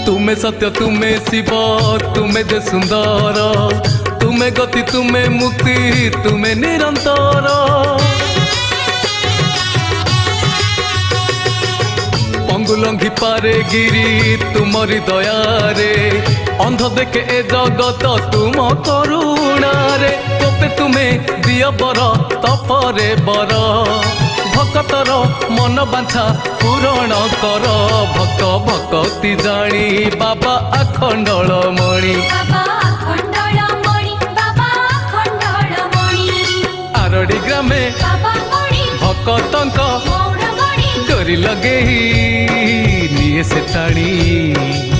तुम्हें सत्य तुम्हें शिव तुम्हें जे सुंदर तुम्हें गति तुम्हें मुक्ति तुम्हें निरंतर अंगुलंघी पारे गिरी तुमरी दयारे अंध देखे ए जगत तुम करुणारे तोपे तुम्हें दिया बर तपरे बर भक्तर मन बांछा पूरण कर भक्त भक्ति जानी बाबा आखंडलमणि आरडी ग्रामे भक्तंक डोरी लगे निये से टाणी।